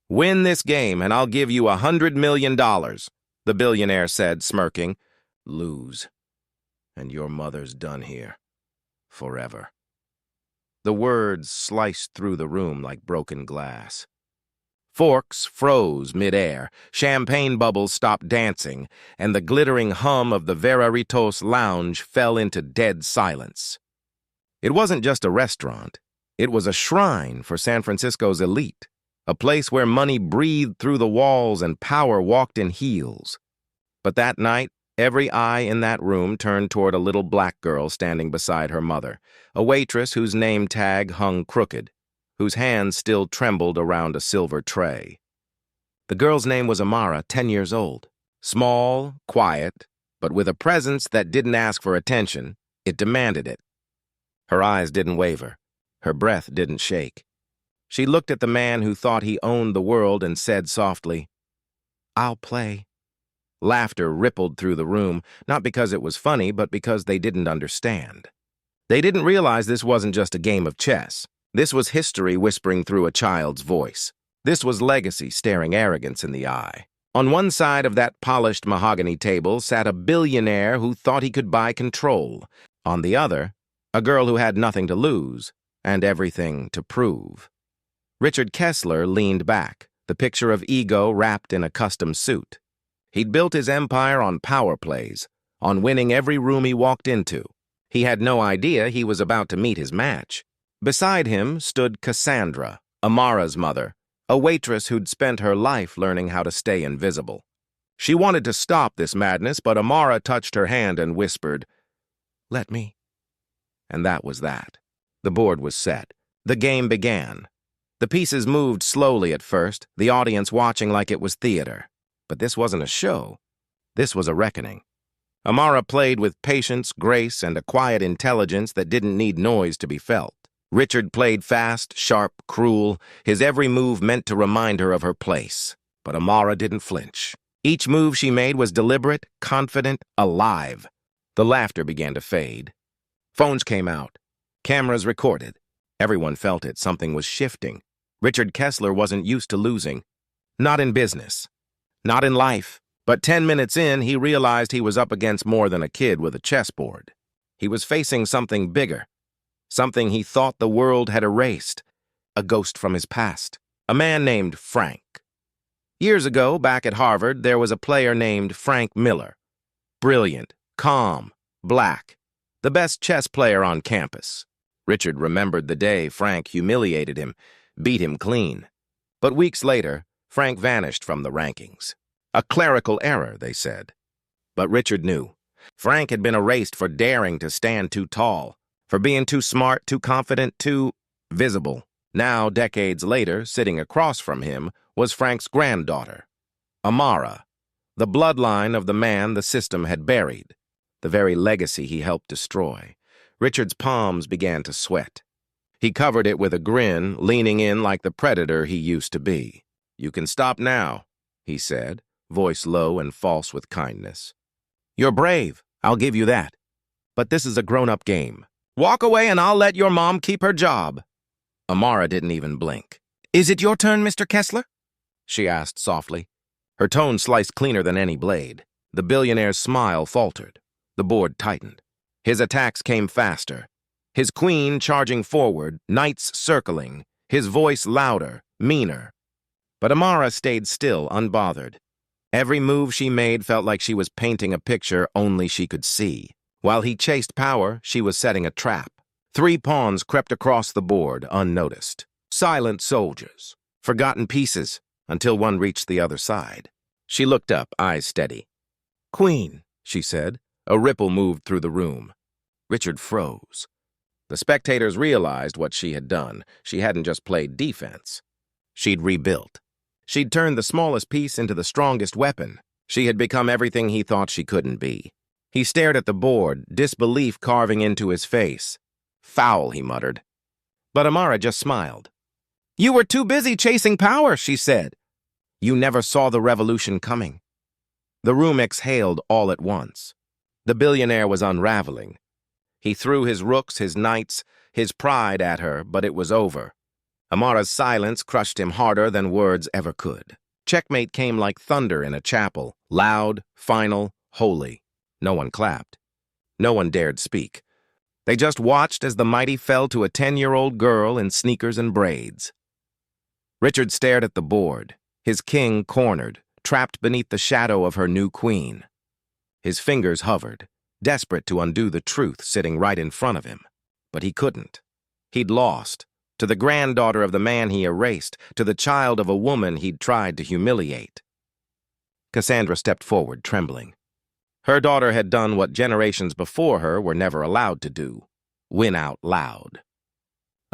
Win this game and I'll give you $100 million, the billionaire said, smirking. Lose, and your mother's done here. Forever. The words sliced through the room like broken glass. Forks froze midair, champagne bubbles stopped dancing, and the glittering hum of the Veraritos lounge fell into dead silence. It wasn't just a restaurant. It was a shrine for San Francisco's elite, a place where money breathed through the walls and power walked in heels. But that night, every eye in that room turned toward a little black girl standing beside her mother, a waitress whose name tag hung crooked, whose hands still trembled around a silver tray. The girl's name was Amara, 10 years old. Small, quiet, but with a presence that didn't ask for attention, it demanded it. Her eyes didn't waver. Her breath didn't shake. She looked at the man who thought he owned the world and said softly, "I'll play." Laughter rippled through the room, not because it was funny, but because they didn't understand. They didn't realize this wasn't just a game of chess. This was history whispering through a child's voice. This was legacy staring arrogance in the eye. On one side of that polished mahogany table sat a billionaire who thought he could buy control. On the other, a girl who had nothing to lose and everything to prove. Richard Kessler leaned back, the picture of ego wrapped in a custom suit. He'd built his empire on power plays, on winning every room he walked into. He had no idea he was about to meet his match. Beside him stood Cassandra, Amara's mother, a waitress who'd spent her life learning how to stay invisible. She wanted to stop this madness, but Amara touched her hand and whispered, "Let me." And that was that. The board was set. The game began. The pieces moved slowly at first, the audience watching like it was theater. But this wasn't a show. This was a reckoning. Amara played with patience, grace, and a quiet intelligence that didn't need noise to be felt. Richard played fast, sharp, cruel, his every move meant to remind her of her place. But Amara didn't flinch. Each move she made was deliberate, confident, alive. The laughter began to fade. Phones came out. Cameras recorded. Everyone felt it. Something was shifting. Richard Kessler wasn't used to losing. Not in business. Not in life. But 10 minutes in, he realized he was up against more than a kid with a chessboard. He was facing something bigger. Something he thought the world had erased. A ghost from his past. A man named Frank. Years ago, back at Harvard, there was a player named Frank Miller. Brilliant, calm, black. The best chess player on campus. Richard remembered the day Frank humiliated him, beat him clean. But weeks later, Frank vanished from the rankings. A clerical error, they said. But Richard knew. Frank had been erased for daring to stand too tall, for being too smart, too confident, too visible. Now, decades later, sitting across from him, was Frank's granddaughter, Amara, the bloodline of the man the system had buried, the very legacy he helped destroy. Richard's palms began to sweat. He covered it with a grin, leaning in like the predator he used to be. "You can stop now," he said, voice low and false with kindness. "You're brave, I'll give you that. But this is a grown-up game. Walk away and I'll let your mom keep her job." Amara didn't even blink. "Is it your turn, Mr. Kessler?" she asked softly. Her tone sliced cleaner than any blade. The billionaire's smile faltered. The board tightened. His attacks came faster. His queen charging forward, knights circling, his voice louder, meaner. But Amara stayed still, unbothered. Every move she made felt like she was painting a picture only she could see. While he chased power, she was setting a trap. 3 pawns crept across the board, unnoticed. Silent soldiers, forgotten pieces, until one reached the other side. She looked up, eyes steady. "Queen," she said. A ripple moved through the room. Richard froze. The spectators realized what she had done. She hadn't just played defense. She'd rebuilt. She'd turned the smallest piece into the strongest weapon. She had become everything he thought she couldn't be. He stared at the board, disbelief carving into his face. "Foul," he muttered. But Amara just smiled. "You were too busy chasing power," she said. "You never saw the revolution coming." The room exhaled all at once. The billionaire was unraveling. He threw his rooks, his knights, his pride at her, but it was over. Amara's silence crushed him harder than words ever could. Checkmate came like thunder in a chapel, loud, final, holy. No one clapped. No one dared speak. They just watched as the mighty fell to a 10-year-old girl in sneakers and braids. Richard stared at the board, his king cornered, trapped beneath the shadow of her new queen. His fingers hovered, desperate to undo the truth sitting right in front of him. But he couldn't. He'd lost. To the granddaughter of the man he erased, to the child of a woman he'd tried to humiliate. Cassandra stepped forward, trembling. Her daughter had done what generations before her were never allowed to do: win out loud.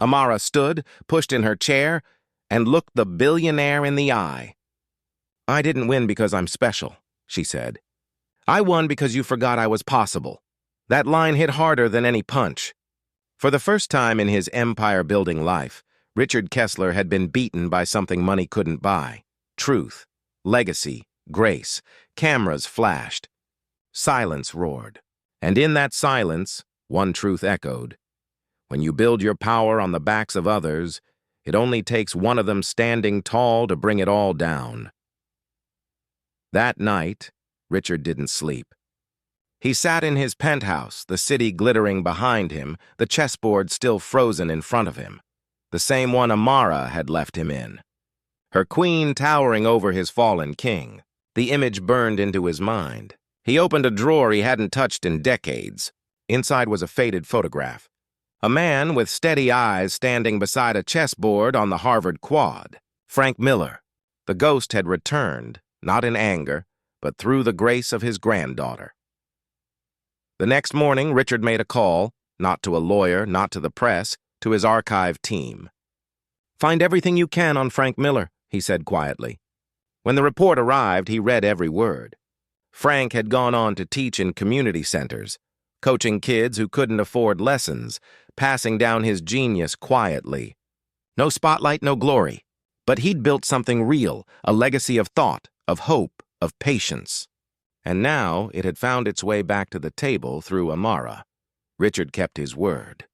Amara stood, pushed in her chair, and looked the billionaire in the eye. "I didn't win because I'm special," she said. "I won because you forgot I was possible." That line hit harder than any punch. For the first time in his empire-building life, Richard Kessler had been beaten by something money couldn't buy: truth, legacy, grace. Cameras flashed. Silence roared. And in that silence, one truth echoed: when you build your power on the backs of others, it only takes one of them standing tall to bring it all down. That night, Richard didn't sleep. He sat in his penthouse, the city glittering behind him, the chessboard still frozen in front of him, the same one Amara had left him in. Her queen towering over his fallen king. The image burned into his mind. He opened a drawer he hadn't touched in decades. Inside was a faded photograph. A man with steady eyes standing beside a chessboard on the Harvard quad. Frank Miller. The ghost had returned, not in anger, but through the grace of his granddaughter. The next morning, Richard made a call, not to a lawyer, not to the press, to his archive team. "Find everything you can on Frank Miller," he said quietly. When the report arrived, he read every word. Frank had gone on to teach in community centers, coaching kids who couldn't afford lessons, passing down his genius quietly. No spotlight, no glory. But he'd built something real, a legacy of thought, of hope, of patience. And now it had found its way back to the table through Amara. Richard kept his word.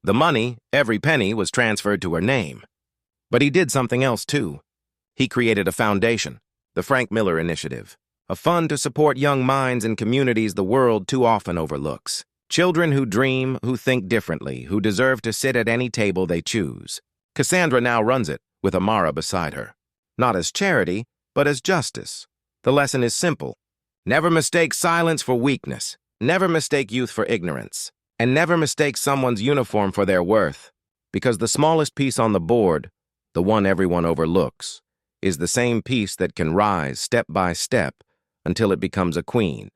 The money, every penny, was transferred to her name. But he did something else, too. He created a foundation, the Frank Miller Initiative, a fund to support young minds in communities the world too often overlooks. Children who dream, who think differently, who deserve to sit at any table they choose. Cassandra now runs it, with Amara beside her. Not as charity, but as justice. The lesson is simple. Never mistake silence for weakness. Never mistake youth for ignorance. And never mistake someone's uniform for their worth. Because the smallest piece on the board, the one everyone overlooks, is the same piece that can rise step by step until it becomes a queen.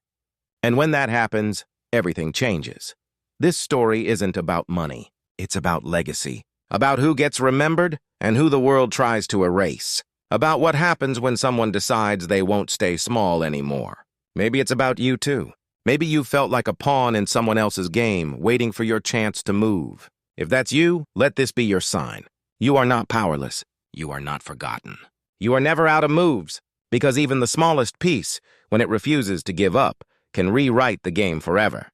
And when that happens, everything changes. This story isn't about money. It's about legacy. About who gets remembered and who the world tries to erase. About what happens when someone decides they won't stay small anymore. Maybe it's about you too. Maybe you felt like a pawn in someone else's game, waiting for your chance to move. If that's you, let this be your sign. You are not powerless. You are not forgotten. You are never out of moves, because even the smallest piece, when it refuses to give up, can rewrite the game forever.